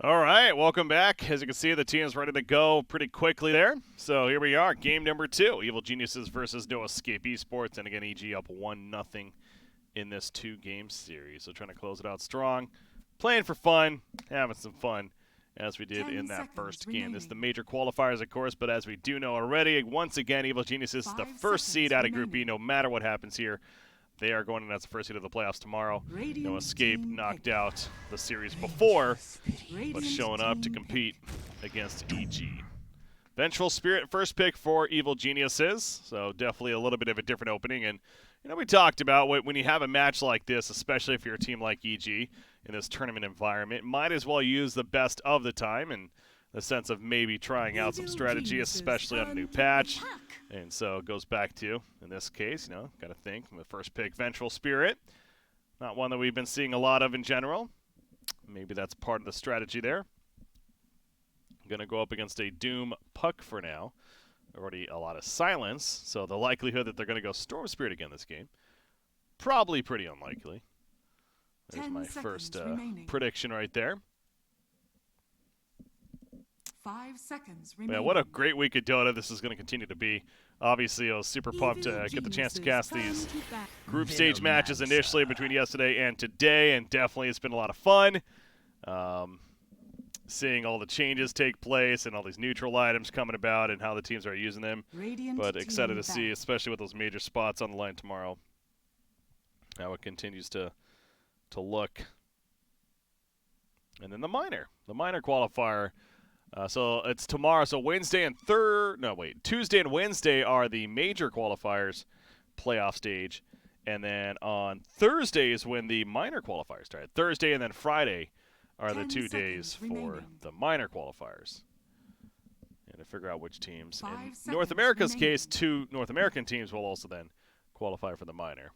All right, welcome back. As you can see, the team's ready to go pretty quickly there. So here we are, game number 2, Evil Geniuses versus noEscape Esports. And again, EG up 1-0 in this 2-game series. So trying to close it out strong, playing for fun, having some fun, as we did in that first game. This is the major qualifiers, of course, but as we do know already, once again, Evil Geniuses is the first seed out of Group B, no matter what happens here. They are going in as the first seed of the playoffs tomorrow. noEscape knocked out the series before, but showing up to compete against EG. Vengeful Spirit, first pick for Evil Geniuses, so definitely a little bit of a different opening. And you know, we talked about when you have a match like this, especially if you're a team like EG in this tournament environment, might as well use the best of the time and the sense of maybe trying out some strategy, especially on a new patch. And so it goes back to, in this case, you know, got to think, the first pick, Vengeful Spirit. Not one that we've been seeing a lot of in general. Maybe that's part of the strategy there. Going to go up against a Doom Puck for now. Already a lot of silence, so the likelihood that they're going to go Storm Spirit again this game, probably pretty unlikely. There's my first prediction right there. 5 seconds remaining. Yeah, what a great week of Dota this is going to continue to be. Obviously, I was super pumped to get the chance to cast these group stage matches initially between yesterday and today, and definitely it's been a lot of fun. Seeing all the changes take place and all these neutral items coming about and how the teams are using them. But excited to see, especially with those major spots on the line tomorrow, how it continues to look. And then the minor qualifier. So it's tomorrow. So Tuesday and Wednesday are the major qualifiers playoff stage. And then on Thursday is when the minor qualifiers start. Thursday and then Friday are the 2 days for the minor qualifiers. And to figure out which teams. In North America's case, 2 North American teams will also then qualify for the minor.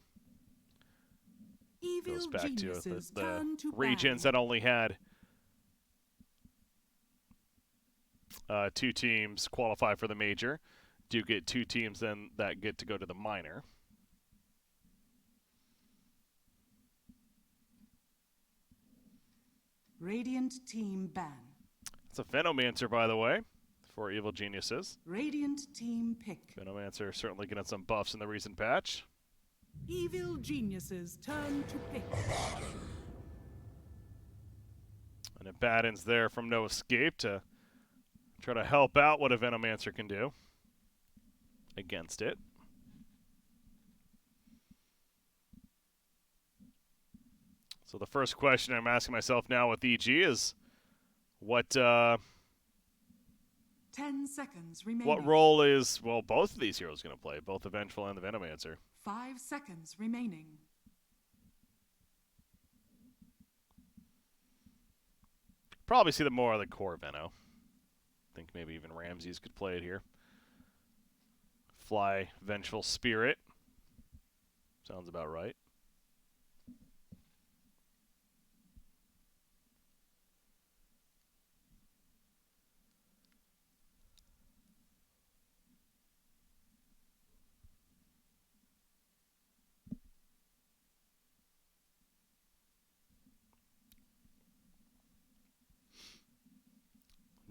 Goes back to the regions that only had 2 teams qualify for the major. Do get 2 teams then that get to go to the minor. Radiant team ban. It's a Venomancer, by the way, for Evil Geniuses. Radiant team pick. Venomancer certainly getting some buffs in the recent patch. Evil Geniuses turn to pick. And a Battens there from noEscape to try to help out what a Venomancer can do against it. So the first question I'm asking myself now with EG is what 10 seconds remaining. What role is, well, both of these heroes going to play, both the Vengeful and the Venomancer? 5 seconds remaining. Probably see the more of the core Veno. I think maybe even Ramses could play it here. Fly Vengeful Spirit. Sounds about right.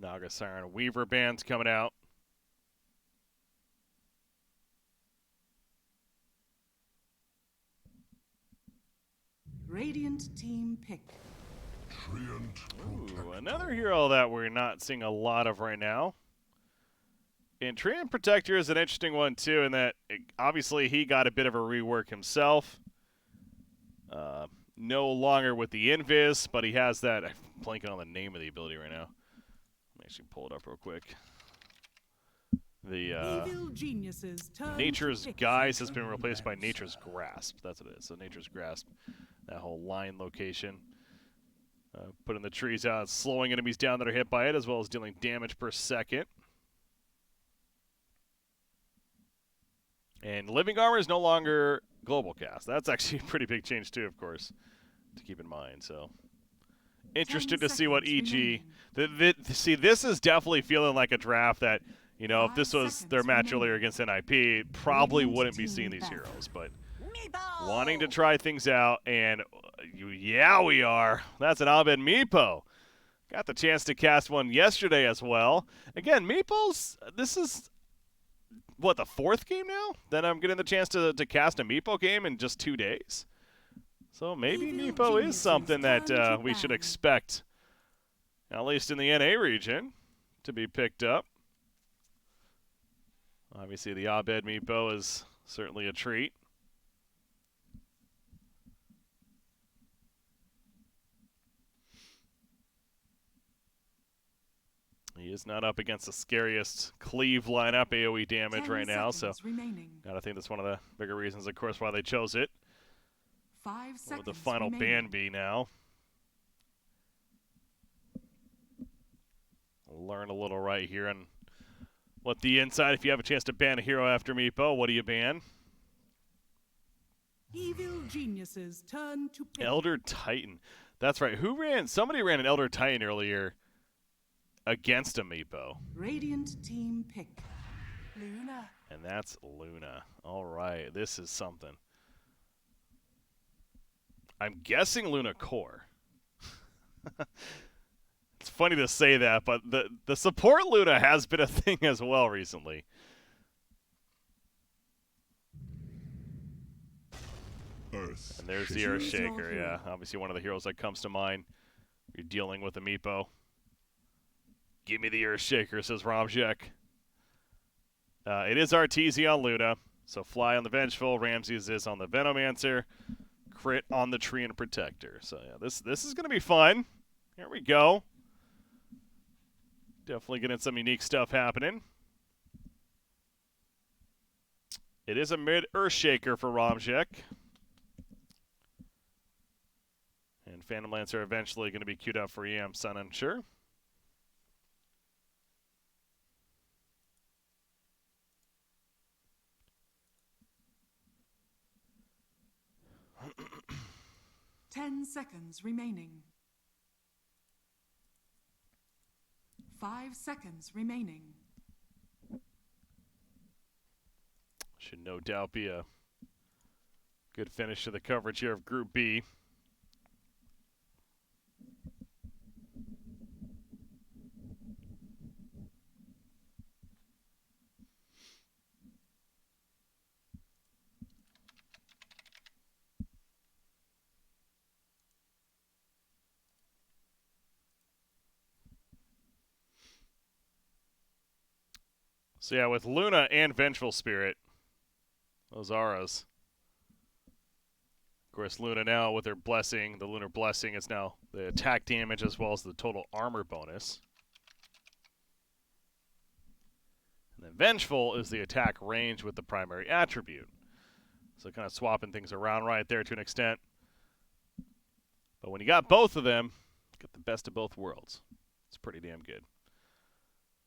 Naga Siren Weaver bands coming out. Radiant team pick. Ooh, another hero that we're not seeing a lot of right now. And Treant Protector is an interesting one too, in that obviously he got a bit of a rework himself. No longer with the Invis, but he has that. I'm blanking on the name of the ability right now. Let me actually pull it up real quick. The Nature's Guise has been replaced by Nature's Grasp. That's what it is. So Nature's Grasp, that whole line location. Putting the trees out, slowing enemies down that are hit by it, as well as dealing damage per second. And Living Armor is no longer global cast. That's actually a pretty big change too, of course, to keep in mind. So interested to see what EG. See, this is definitely feeling like a draft that, you know, if this was their match earlier against NIP, probably wouldn't be seeing these heroes. But wanting to try things out, and yeah, we are. That's an Abed Meepo Got the chance to cast one yesterday as well. Again, Meepos, this is, what, the 4th game now? Then I'm getting the chance to cast a Meepo game in just 2 days. So maybe Meepo is something that we should expect, at least in the NA region, to be picked up. Obviously, the Abed Meepo is certainly a treat. He is not up against the scariest cleave lineup AoE damage right now, so gotta think that's one of the bigger reasons, of course, why they chose it. 5 seconds. What would the final ban be now? We'll learn a little right here on what the inside. If you have a chance to ban a hero after Meepo, what do you ban? Evil Geniuses turn to pick. Elder Titan. That's right. Who ran? Somebody ran an Elder Titan earlier against a Meepo. Radiant team pick. Luna. And that's Luna. All right. This is something. I'm guessing Luna Core. It's funny to say that, but the support Luna has been a thing as well recently. And there's the Earthshaker, yeah. Obviously one of the heroes that comes to mind. You're dealing with a Meepo. Give me the Earthshaker, says Romjek. It is Arteezy on Luna. So Fly on the Vengeful, Ramses is on the Venomancer, crit on the Treant Protector. So yeah, this is gonna be fun. Here we go. Definitely getting some unique stuff happening. It is a mid Earthshaker for Romjek. And Phantom Lancer eventually going to be queued up for EM Sun, I'm sure. Ten seconds remaining. 5 seconds remaining. Should no doubt be a good finish to the coverage here of Group B. So yeah, with Luna and Vengeful Spirit, those auras. Of course, Luna now with her blessing, the Lunar Blessing, is now the attack damage as well as the total armor bonus. And then Vengeful is the attack range with the primary attribute. So kind of swapping things around right there to an extent. But when you got both of them, you get the best of both worlds. It's pretty damn good.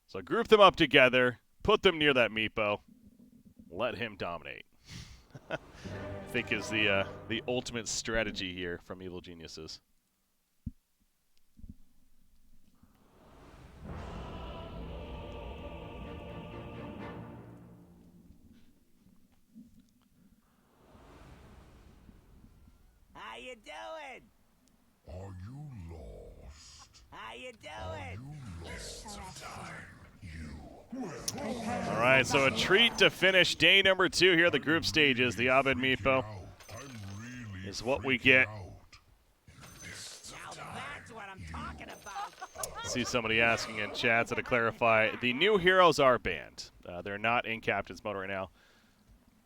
So group them up together. Put them near that Meepo. Let him dominate. I think is the ultimate strategy here from Evil Geniuses. How you doing? Are you lost? How you doing? You lost of time. All right, so a treat to finish day number 2 here at the group stages. The Abed Meepo is what we get. Now that's what I'm talking about. See somebody asking in chat, so to clarify, the new heroes are banned. They're not in Captain's mode right now.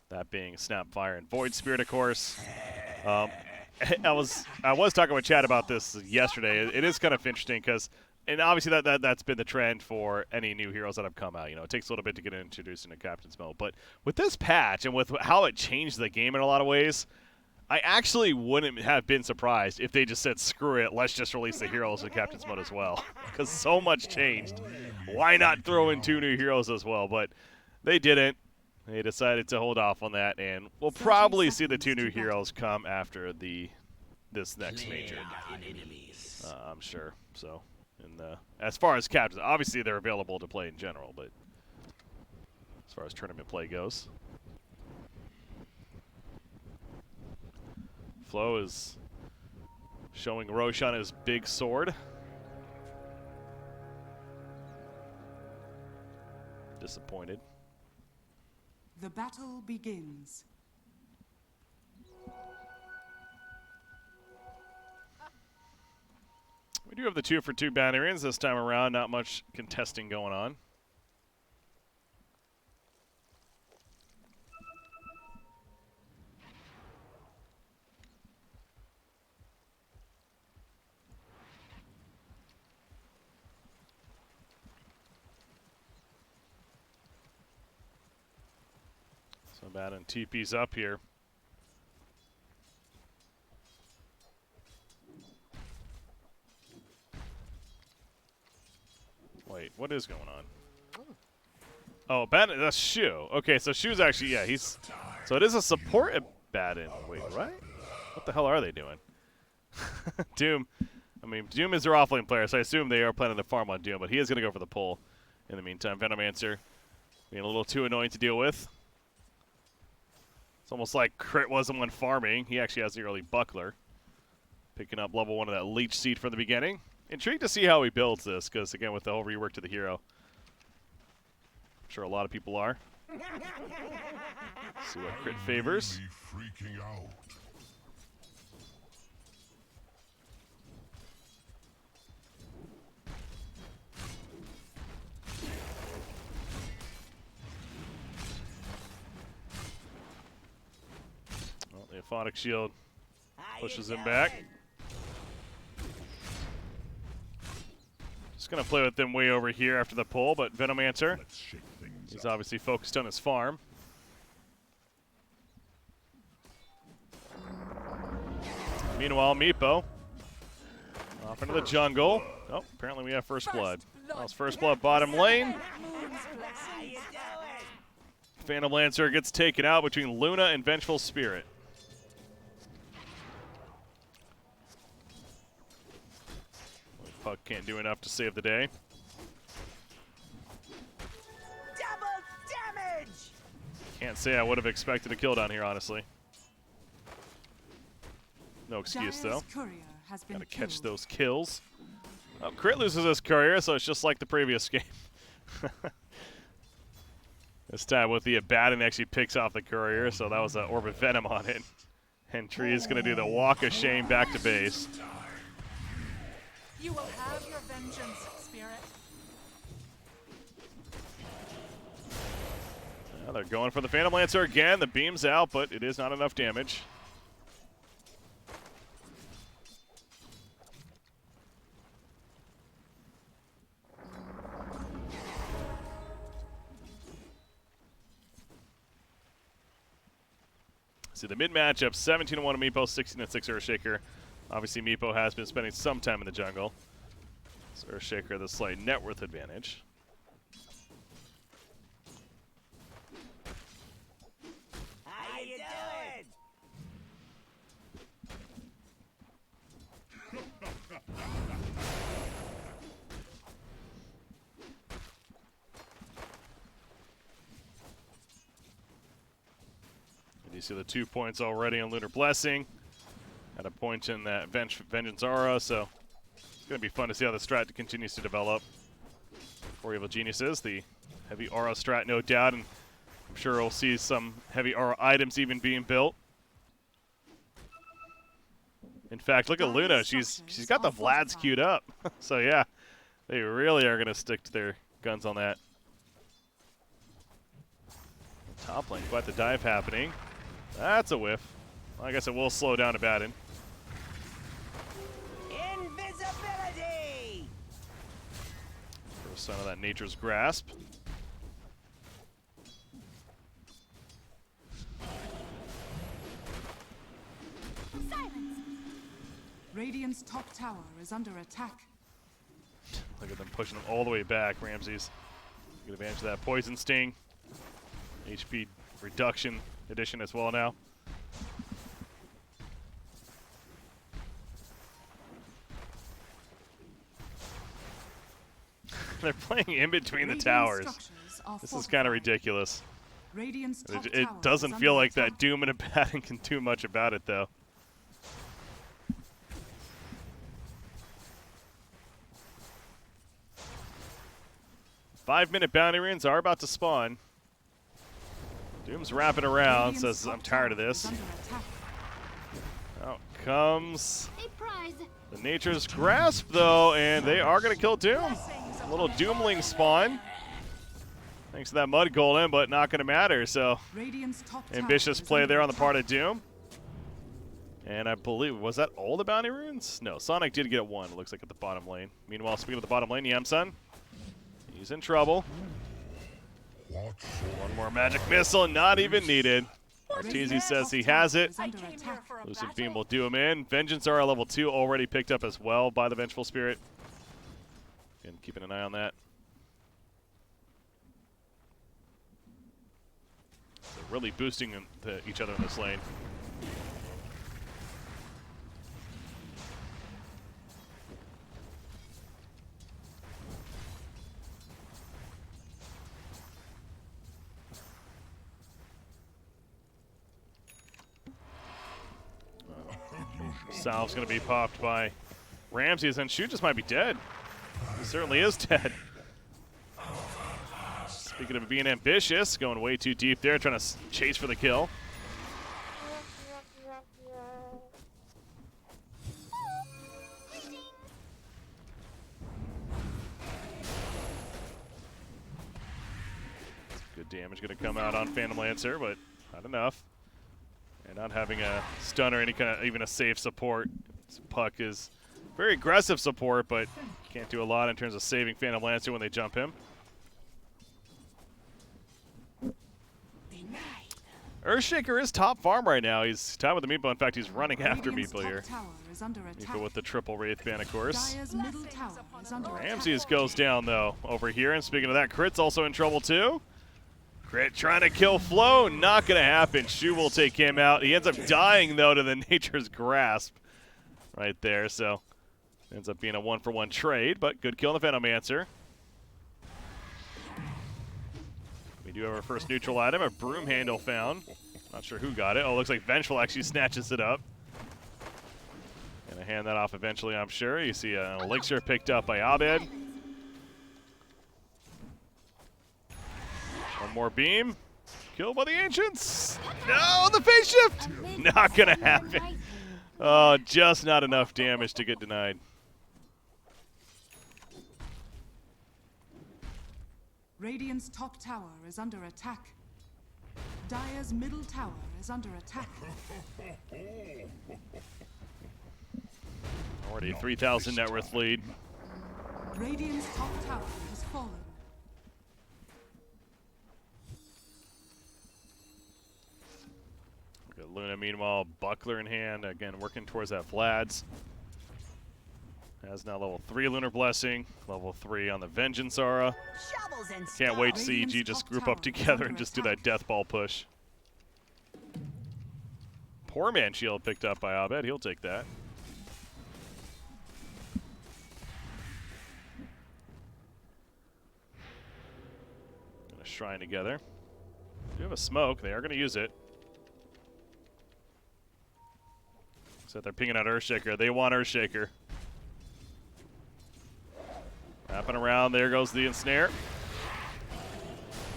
That being Snapfire and Void Spirit, of course. I was talking with Chad about this yesterday. It is kind of interesting because, and obviously that's been the trend for any new heroes that have come out. You know, it takes a little bit to get introduced into Captain's mode, but with this patch and with how it changed the game in a lot of ways, I actually wouldn't have been surprised if they just said, screw it, let's just release the heroes in Captain's mode as well, because so much changed. Why not throw in 2 new heroes as well? But they didn't. They decided to hold off on that, and we'll probably see the 2 new heroes come after this next major. I'm sure. So, and as far as captains, obviously they're available to play in general, but as far as tournament play goes, Flo is showing Roshan his big sword. Disappointed. The battle begins. We do have the 2-for-2 Bannerines this time around. Not much contesting going on. So Batten TP's up here. Wait, what is going on? Oh, Batten, that's Shu. Okay, so Shu's actually, yeah, he's... So it is a support at Batten. Wait, right? What the hell are they doing? Doom. I mean, Doom is their offlane player, so I assume they are planning to farm on Doom, but he is going to go for the pull in the meantime. Venomancer being a little too annoying to deal with. It's almost like Crit was the one farming. He actually has the early Buckler. Picking up level 1 of that Leech Seed from the beginning. Intrigued to see how he builds this, because again, with the whole rework to the hero, I'm sure a lot of people are. See what Crit favors. Really freaking out. Well, the Aphotic Shield How pushes you him back. doing? Just going to play with them way over here after the pull, but Venomancer, Let's shake things he's up. obviously focused on his farm. Meanwhile, Meepo off into the jungle. Oh, apparently we have First Blood. Well, it's First Blood bottom lane. How you doing? Phantom Lancer gets taken out between Luna and Vengeful Spirit. Puck can't do enough to save the day. Double damage! Can't say I would have expected a kill down here, honestly. No excuse, though. Dire's courier has been Gotta catch killed. those kills. Oh, Crit loses his courier, so it's just like the previous game. This time with the Abaddon actually picks off the courier, so that was an Orb of Venom on it. And Tree is going to do the Walk of Shame back to base. You will have your vengeance, Spirit. Well, they're going for the Phantom Lancer again. The beam's out, but it is not enough damage. See the mid matchup, 17-1 to Meepo, 16-6 Earthshaker. Obviously, Meepo has been spending some time in the jungle. So Earthshaker, the slight net worth advantage. How you doing? And you see the 2 points already on Lunar Blessing. At a point in that Vengeance Aura, so it's going to be fun to see how the strat continues to develop for Evil Geniuses. The heavy Aura strat, no doubt, and I'm sure we'll see some heavy Aura items even being built. In fact, look at Luna. She's got the Vlads queued up. So yeah, they really are going to stick to their guns on that. Top lane, quite the dive happening. That's a whiff. Well, I guess it will slow down Abaddon. Invisibility! First sign of that Nature's Grasp. Radiant's top tower is under attack. Look at them pushing them all the way back, Ramses. Get advantage of that Poison Sting. HP reduction addition as well now. They're playing in between the Radiant towers. structures are This is kind of fortified. ridiculous. Radiant's top It tower doesn't is feel under like that attack. Doom and Abaddon can do much about it, though. 5-minute bounty runes are about to spawn. Doom's wrapping around, says, I'm tired of this. Out comes the Nature's Grasp, though, and they are going to kill Doom. A little Doomling spawn. Thanks to that Mud Golem, but not going to matter, so ambitious play there on the part of Doom. And I believe, was that all the bounty runes? No, Sonic did get one, it looks like, at the bottom lane. Meanwhile, speaking of the bottom lane, Yamsun, he's in trouble. One more magic missile, not even needed. Arteezy says he has it. Lucid Beam will do him in. Vengeance are level 2, already picked up as well by the Vengeful Spirit. And keeping an eye on that. They're really boosting each other in this lane. Salve's going to be popped by Ramsey, and Shu just might be dead. He certainly is dead. Speaking of being ambitious, going way too deep there, trying to chase for the kill. Good damage going to come out on Phantom Lancer, but not enough. And not having a stun or any kind of, even a safe support. This Puck is very aggressive support, but can't do a lot in terms of saving Phantom Lancer when they jump him. Earthshaker is top farm right now. He's tied with the Meepo. In fact, he's running after Meepo here. Meepo with the triple Wraith Band, of course. Ramses goes down, though, over here. And speaking of that, Crit's also in trouble, too. Crit trying to kill Flo, not going to happen. Shu will take him out. He ends up dying, though, to the Nature's Grasp right there. So ends up being a 1-for-1 trade, but good kill on the Venomancer. We do have our first neutral item, a broom handle found. Not sure who got it. Oh, looks like Vengeful actually snatches it up. Gonna hand that off eventually, I'm sure. You see an elixir picked up by Abed. One more beam. Killed by the Ancients. No, the phase shift! Not gonna happen. Oh, just not enough damage to get denied. Radiant's top tower is under attack. Dire's middle tower is under attack. Already 3,000 net worth lead. Radiant's top tower has fallen. Got Luna, meanwhile, buckler in hand, again working towards that Vlad's. Has now level 3 Lunar Blessing, level 3 on the Vengeance Aura. Can't wait to see EG just group up together and just do that Death Ball push. Poor man shield picked up by Abed, he'll take that. Gonna shrine together. Do have a smoke, they are gonna use it. So they're pinging out Earthshaker, they want Earthshaker. Wrapping around, there goes the ensnare.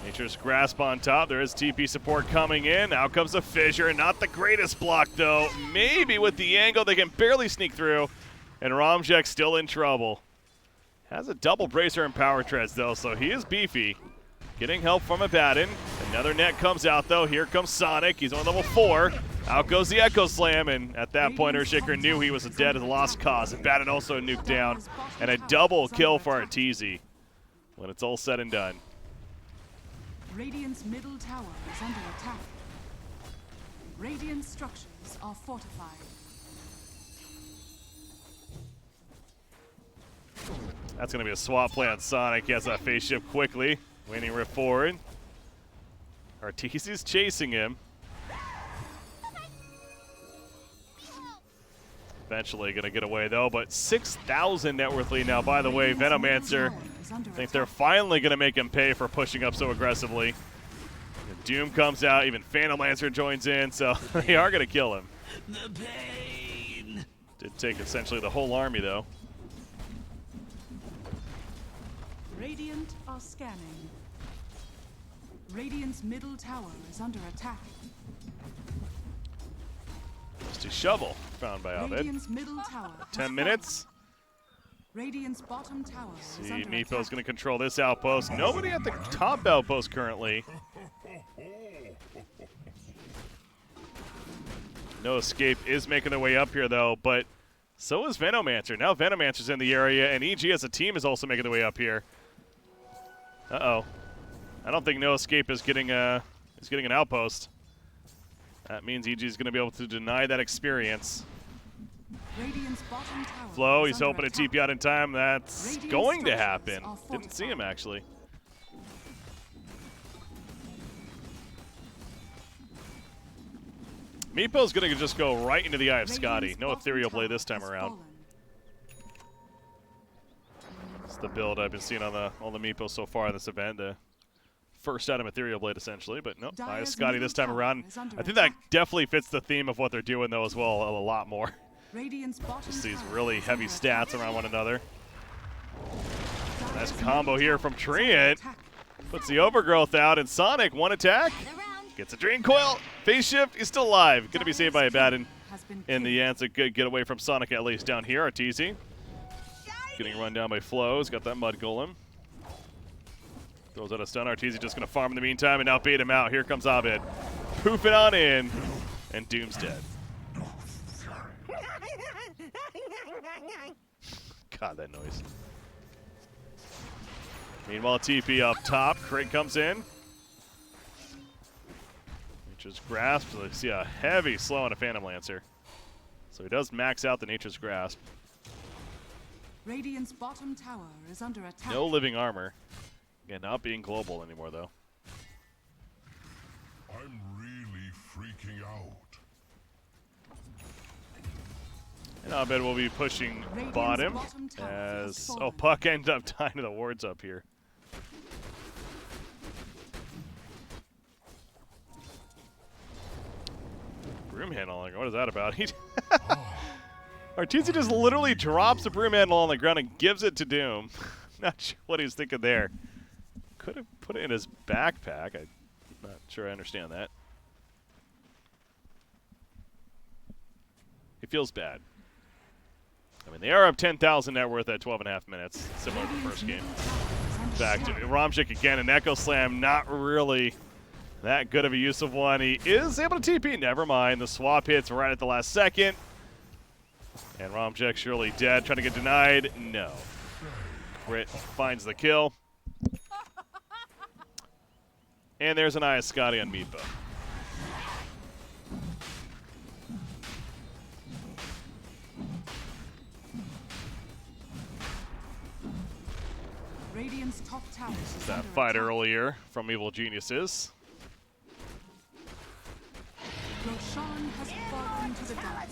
Nature's Grasp on top. There is TP support coming in. Out comes a fissure. Not the greatest block, though. Maybe with the angle, they can barely sneak through. And Romjek still in trouble. Has a double bracer and power treads, though, so he is beefy. Getting help from Abaddon. Another net comes out, though. Here comes Sonic. He's on level 4. Out goes the Echo Slam, and at that point, Earthshaker knew he was dead as a lost cause. Abaddon also nuked down, and a double kill for Arteezy when it's all said and done. Radiant's middle tower is under attack. Radiant structures are fortified. That's going to be a swap play on Sonic. He has that phase shift quickly. Waning rift forward. Arteezy's chasing him. Eventually going to get away, though, but 6,000 net worth lead now. By the way, Venomancer, I think they're finally going to make him pay for pushing up so aggressively. The Doom comes out, even Phantom Lancer joins in, so they are going to kill him. The pain. Did take essentially the whole army, though. Radiant are scanning. Radiant's middle tower is under attack. Just a shovel found by Abed. Radiant's middle tower. 10 minutes. Radiant's bottom tower is See, under Meepo's attack. going to control this outpost. Nobody at the top outpost currently. noEscape is making their way up here, though, but so is Venomancer. Now Venomancer's in the area, and EG as a team is also making their way up here. Uh-oh. I don't think noEscape is getting an outpost. That means EG is going to be able to deny that experience. Radiant's bottom tower Flo, is he's under hoping to attack. TP out in time. That's Radiant going to structures happen. are Didn't see him, fortified. actually. Meepo's going to just go right into the eye of Scotty. Radiant's No bottom ethereal blade tower this time has around. fallen. It's the build I've been seeing on all the Meepos so far in this event. The first item ethereal blade, essentially. But nope, eye of Dire's Scotty middle this time tower around. is under I think that attack. definitely fits the theme of what they're doing, though, as well, a lot more. Radiant's bottom Just these tower really is heavy under stats attack. around one another. Nice Dire's combo middle here tower from is under Treant. attack. Puts the overgrowth out, and Sonic, one attack. Gets a Dream Coil. Phase shift, he's still alive. Gonna be saved by a Abaddon Has been in the killed. end. It's a good getaway from Sonic, at least down here. Arteezy getting run down by Flo. He's got that Mud Golem. Throws out a stun. Arteezy just gonna farm in the meantime and now bait him out. Here comes Abed. Poof it on in, and Doom's dead. God, that noise. Meanwhile, TP up top. Craig comes in. Nature's Grasp. So they see a heavy slow on a Phantom Lancer. So he does max out the Nature's Grasp. Radiant's bottom tower is under attack. No living armor. Again, not being global anymore, though. I'm really freaking out. And Abed will be pushing Radiant's bottom bottom tower has as... fallen. Oh, Puck ends up tying to the wards up here. Broom handle, like, what is that about? Arteezy just literally drops the broom handle on the ground and gives it to Doom. Not sure what he's thinking there. Could have put it in his backpack. I'm not sure I understand that. It feels bad. I mean, they are up 10,000 net worth at 12.5 minutes, similar to the first game. Back to Romjik again, an Echo Slam, not really that good of a use of one. He is able to TP, never mind. The swap hits right at the last second. And Romjik surely dead, trying to get denied. No. Crit finds the kill. And there's an Eye of Scotty on Meepo. Radiant's top tower is That under fight attack. earlier from Evil Geniuses. Roshan has fallen to the dark.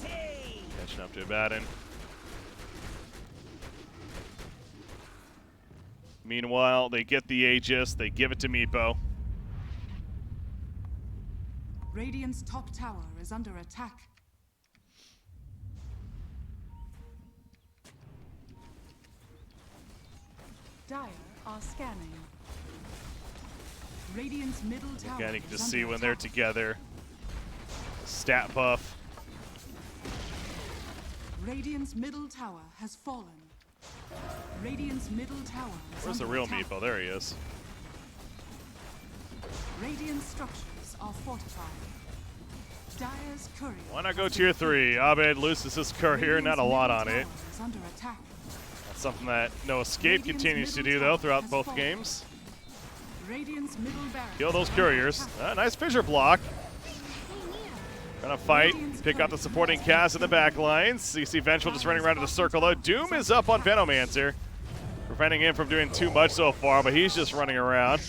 Catching up to Abaddon. Meanwhile, they get the Aegis. They give it to Meepo. Radiant's top tower is under attack. Dire are scanning. Radiant's middle tower Again, you can is just under see when they're attack. together. Stat buff. Radiant's middle tower has fallen. Radiant's middle tower is Where's the under real attack. Meepo? There he is. Radiant structures are fortified. Dire's courier. Why not go tier 3? Abed loses his courier, not a lot on it. Is under attack. That's something that noEscape continues to do, though, throughout both games. Radiant's middle barracks Kill those is under couriers. attack. Nice fissure block. Trying to fight, pick up the supporting cast in the back lines. You see Vengeful just running around in the circle, though. Doom is up on Venomancer, preventing him from doing too much so far, but he's just running around.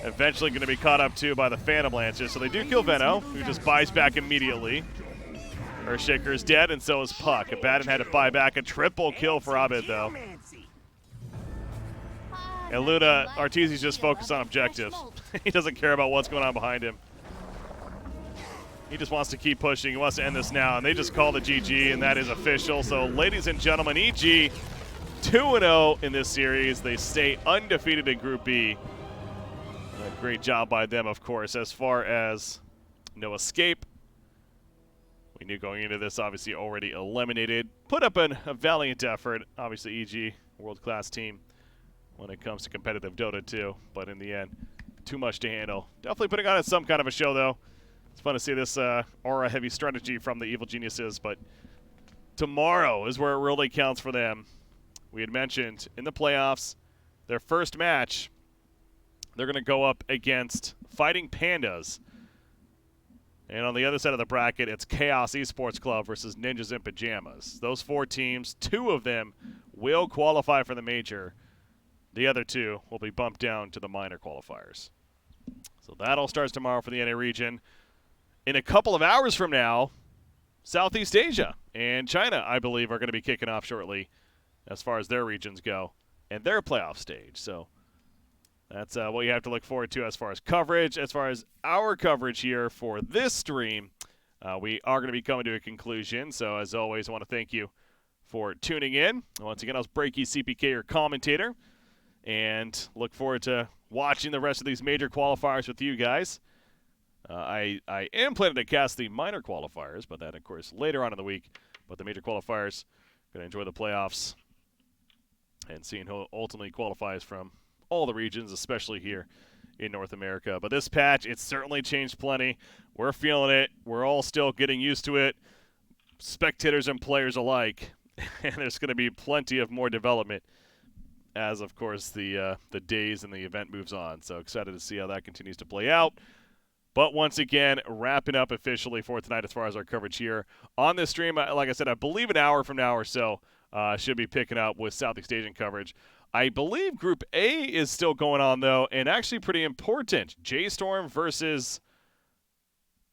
Eventually going to be caught up, too, by the Phantom Lancer. So they do kill Veno, who just buys back immediately. Earthshaker is dead, and so is Puck. Abaddon had to buy back a triple kill for Abed, though. And Luna, Arteezy's just focused on objectives. He doesn't care about what's going on behind him. He just wants to keep pushing. He wants to end this now, and they just call the GG, and that is official. So, ladies and gentlemen, EG 2-0 in this series. They stay undefeated in Group B. A great job by them, of course. As far as noEscape, we knew going into this, obviously already eliminated. Put up a valiant effort. Obviously, EG, world-class team when it comes to competitive Dota 2. But in the end, too much to handle. Definitely putting on some kind of a show, though. It's fun to see this aura-heavy strategy from the Evil Geniuses. But tomorrow is where it really counts for them. We had mentioned in the playoffs, their first match, they're going to go up against Fighting Pandas. And on the other side of the bracket, it's Chaos Esports Club versus Ninjas in Pajamas. Those 4 teams, 2 of them will qualify for the major. The other 2 will be bumped down to the minor qualifiers. So that all starts tomorrow for the NA region. In a couple of hours from now, Southeast Asia and China, I believe, are going to be kicking off shortly as far as their regions go and their playoff stage. So that's what you have to look forward to as far as coverage. As far as our coverage here for this stream, we are going to be coming to a conclusion. So as always, I want to thank you for tuning in. Once again, I was Breaky CPK, your commentator, and look forward to watching the rest of these major qualifiers with you guys. I am planning to cast the minor qualifiers, but that, of course, later on in the week. But the major qualifiers, going to enjoy the playoffs and seeing who ultimately qualifies from all the regions, especially here in North America. But this patch, it's certainly changed plenty. We're feeling it. We're all still getting used to it, spectators and players alike. And there's going to be plenty of more development as, of course, the days and the event moves on. So excited to see how that continues to play out. But once again, wrapping up officially for tonight as far as our coverage here on this stream. Like I said, I believe an hour from now or so should be picking up with Southeast Asian coverage. I believe Group A is still going on, though, and actually pretty important. J-Storm versus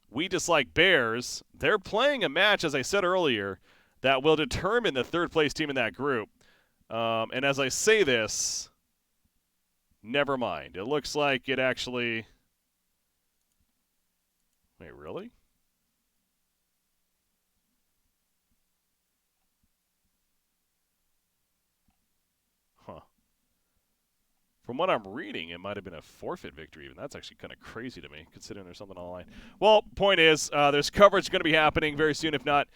We Dislike Bears. They're playing a match, as I said earlier, that will determine the third-place team in that group. And as I say this, never mind. It looks like it actually... Wait, really? Huh. From what I'm reading, it might have been a forfeit victory even. That's actually kind of crazy to me, considering there's something on the line. Well, point is, there's coverage going to be happening very soon, if not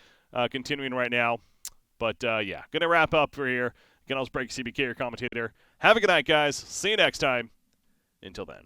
continuing right now. But, yeah, going to wrap up for here. Again, I was Break CBK, your commentator. Have a good night, guys. See you next time. Until then.